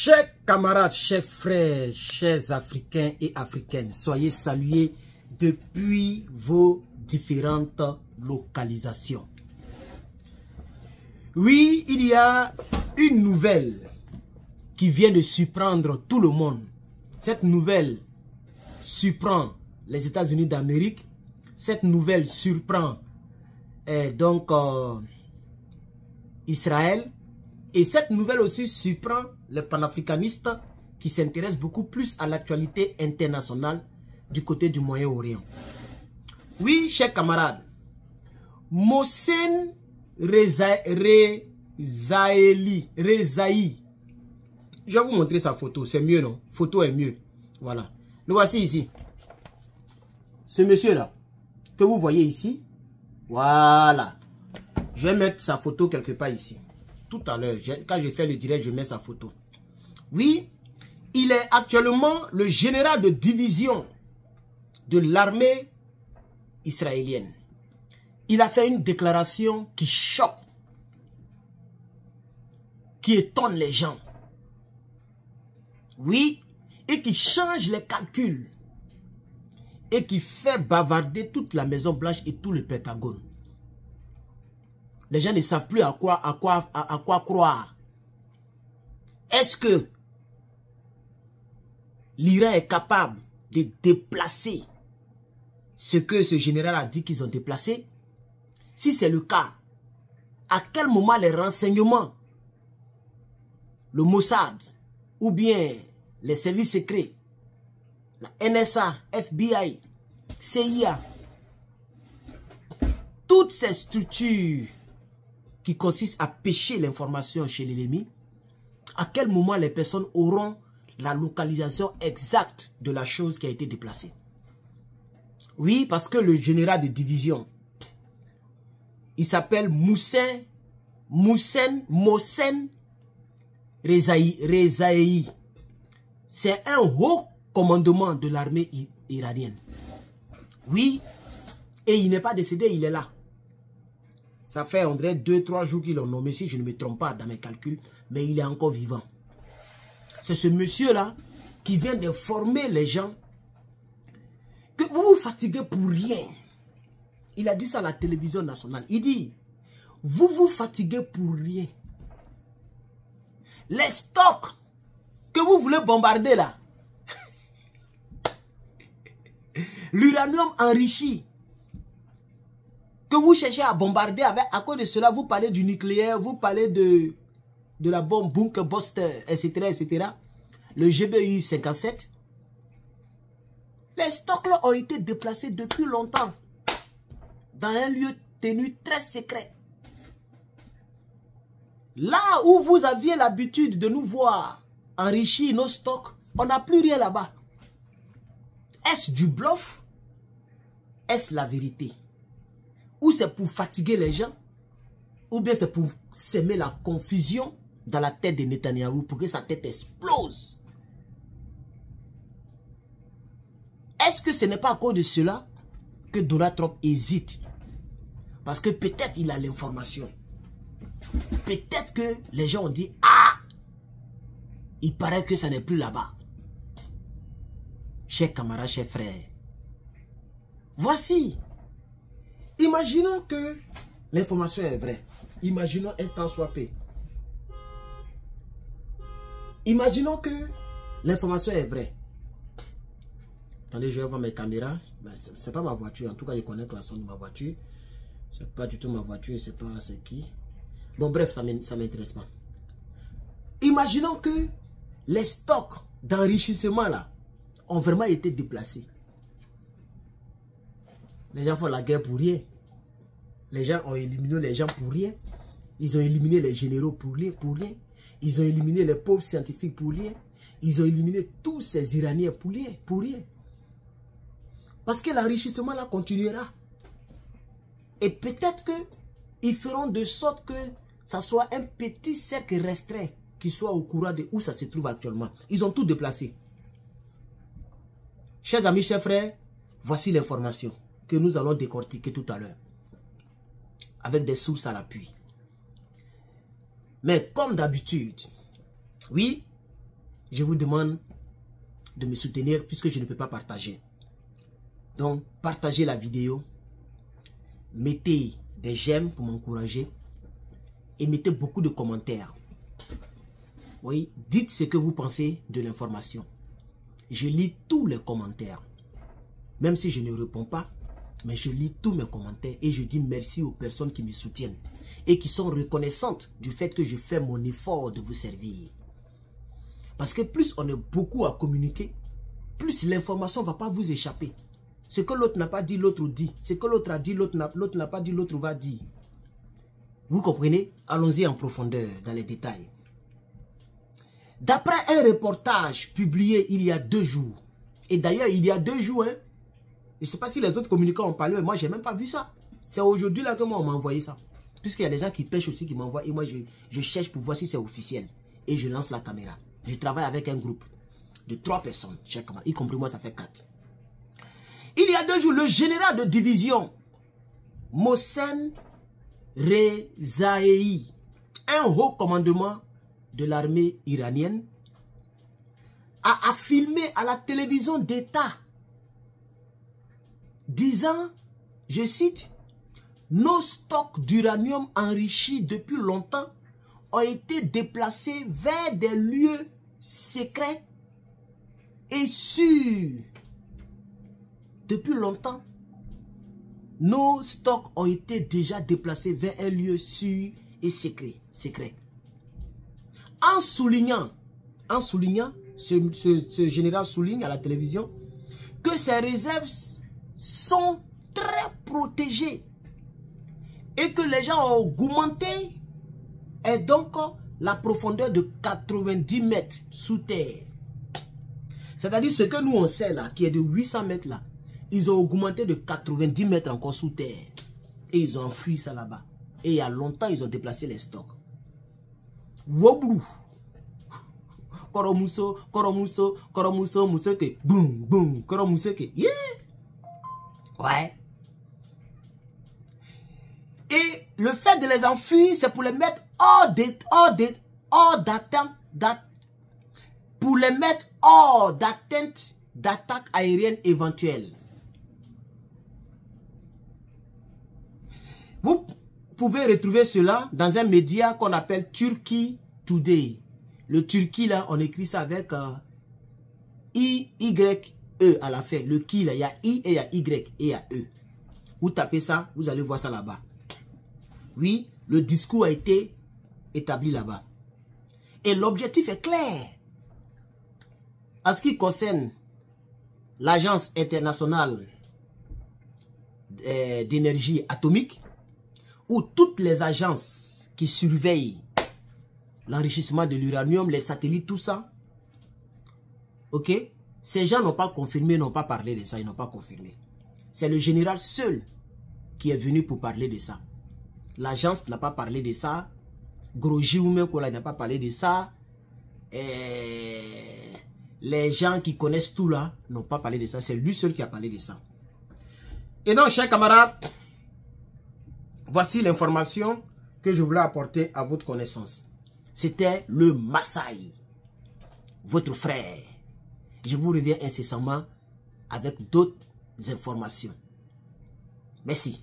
Chers camarades, chers frères, chers Africains et Africaines, soyez salués depuis vos différentes localisations. Oui, il y a une nouvelle qui vient de surprendre tout le monde. Cette nouvelle surprend les États-Unis d'Amérique. Cette nouvelle surprend Israël. Et cette nouvelle aussi surprend les panafricanistes qui s'intéressent beaucoup plus à l'actualité internationale du côté du Moyen-Orient. Oui, chers camarades, Mohsen Rezaï, je vais vous montrer sa photo, c'est mieux non? Photo est mieux, voilà. Le voici ici. Ce monsieur-là, que vous voyez ici, voilà. Je vais mettre sa photo quelque part ici. Tout à l'heure, quand je fais le direct, je mets sa photo. Oui, il est actuellement le général de division de l'armée israélienne. Il a fait une déclaration qui choque, qui étonne les gens. Oui, et qui change les calculs. Et qui fait bavarder toute la Maison Blanche et tout le Pentagone. Les gens ne savent plus à quoi croire. Est-ce que l'Iran est capable de déplacer ce que ce général a dit qu'ils ont déplacé? Si c'est le cas, à quel moment les renseignements, le Mossad ou bien les services secrets, la NSA, FBI, CIA, toutes ces structures qui consistent à pêcher l'information chez l'ennemi, à quel moment les personnes auront la localisation exacte de la chose qui a été déplacée? Oui, parce que le général de division, il s'appelle Mohsen Rezaï. C'est un haut commandement de l'armée iranienne. Oui, et il n'est pas décédé, il est là. Ça fait, on dirait, 2-3 jours qu'ils l'ont nommé, si je ne me trompe pas dans mes calculs, mais il est encore vivant. C'est ce monsieur-là qui vient d'informer les gens que vous vous fatiguez pour rien. Il a dit ça à la télévision nationale. Il dit, vous vous fatiguez pour rien. Les stocks que vous voulez bombarder là, l'uranium enrichi, que vous cherchez à bombarder avec, à cause de cela, vous parlez du nucléaire, vous parlez de la bombe Bunker Buster, etc., etc. Le GBU 57. Les stocks là ont été déplacés depuis longtemps dans un lieu tenu très secret. Là où vous aviez l'habitude de nous voir enrichir nos stocks, on n'a plus rien là-bas. Est-ce du bluff? Est-ce la vérité? Ou c'est pour fatiguer les gens, ou bien c'est pour semer la confusion dans la tête de Netanyahou pour que sa tête explose. Est-ce que ce n'est pas à cause de cela que Donald Trump hésite? Parce que peut-être il a l'information. Peut-être que les gens ont dit, ah, il paraît que ça n'est plus là-bas. Chers camarades, chers frères, voici. Imaginons que l'information est vraie. Imaginons un temps soit peu. Imaginons que l'information est vraie. Attendez, je vais voir mes caméras. C'est pas ma voiture. En tout cas, je connais que la son de ma voiture. C'est pas du tout ma voiture. C'est pas c'est qui. Bon, bref, ça m'intéresse pas. Imaginons que les stocks d'enrichissement là ont vraiment été déplacés. Les gens font la guerre pour rien. Les gens ont éliminé les gens pour rien. Ils ont éliminé les généraux pour rien. Ils ont éliminé les pauvres scientifiques pour rien. Ils ont éliminé tous ces Iraniens pour rien. Parce que l'enrichissement là continuera. Et peut-être qu'ils feront de sorte que ça soit un petit cercle restreint qui soit au courant de où ça se trouve actuellement. Ils ont tout déplacé. Chers amis, chers frères, voici l'information que nous allons décortiquer tout à l'heure. Avec des sources à l'appui. Mais comme d'habitude, oui, je vous demande de me soutenir puisque je ne peux pas partager. Donc, partagez la vidéo. Mettez des j'aime pour m'encourager. Et mettez beaucoup de commentaires. Oui, dites ce que vous pensez de l'information. Je lis tous les commentaires. Même si je ne réponds pas, mais je lis tous mes commentaires et je dis merci aux personnes qui me soutiennent et qui sont reconnaissantes du fait que je fais mon effort de vous servir. Parce que plus on est beaucoup à communiquer, plus l'information ne va pas vous échapper. Ce que l'autre n'a pas dit, l'autre dit. Ce que l'autre a dit, l'autre n'a pas dit, l'autre va dire. Vous comprenez? Allons-y en profondeur dans les détails. D'après un reportage publié il y a 2 jours, et d'ailleurs il y a 2 jours, hein, je ne sais pas si les autres communicants ont parlé, mais moi je n'ai même pas vu ça. C'est aujourd'hui là que moi on m'a envoyé ça. Puisqu'il y a des gens qui pêchent aussi qui m'envoient, et moi je cherche pour voir si c'est officiel. Et je lance la caméra. Je travaille avec un groupe de 3 personnes, y compris moi ça fait 4. Il y a 2 jours, le général de division, Mohsen Rezaei, un haut commandement de l'armée iranienne, a affirmé à la télévision d'État, disant, je cite, « Nos stocks d'uranium enrichi depuis longtemps ont été déplacés vers des lieux secrets et sûrs. Depuis longtemps, nos stocks ont été déjà déplacés vers un lieu sûr et secret. » En soulignant, ce général souligne à la télévision que ces réserves sont très protégées et que les gens ont augmenté et donc la profondeur de 90 mètres sous terre. C'est-à-dire ce que nous on sait là, qui est de 800 mètres là, ils ont augmenté de 90 mètres encore sous terre. Et ils ont enfui ça là-bas. Et il y a longtemps, ils ont déplacé les stocks. Woblou. Koromuso, museke. Boum, boum, koromuseke. Yeah. Ouais. Et le fait de les enfuir, c'est pour les mettre hors d'atteinte d'attaque aérienne éventuelle. Vous pouvez retrouver cela dans un média qu'on appelle Turkey Today. Le Turquie, là, on écrit ça avec I-Y-E à la fin. Le qui, là, il y a I et il y a Y et il y a E. Vous tapez ça, vous allez voir ça là-bas. Oui, le discours a été établi là-bas. Et l'objectif est clair. En ce qui concerne l'Agence internationale d'énergie atomique, où toutes les agences qui surveillent l'enrichissement de l'uranium, les satellites, tout ça, ok, ces gens n'ont pas confirmé, n'ont pas parlé de ça, ils n'ont pas confirmé. C'est le général seul qui est venu pour parler de ça. L'agence n'a pas parlé de ça, Grosjean ou même n'a pas parlé de ça, les gens qui connaissent tout là n'ont pas parlé de ça, c'est lui seul qui a parlé de ça. Et donc, chers camarades, voici l'information que je voulais apporter à votre connaissance. C'était le Massaï, votre frère. Je vous reviens incessamment avec d'autres informations. Merci.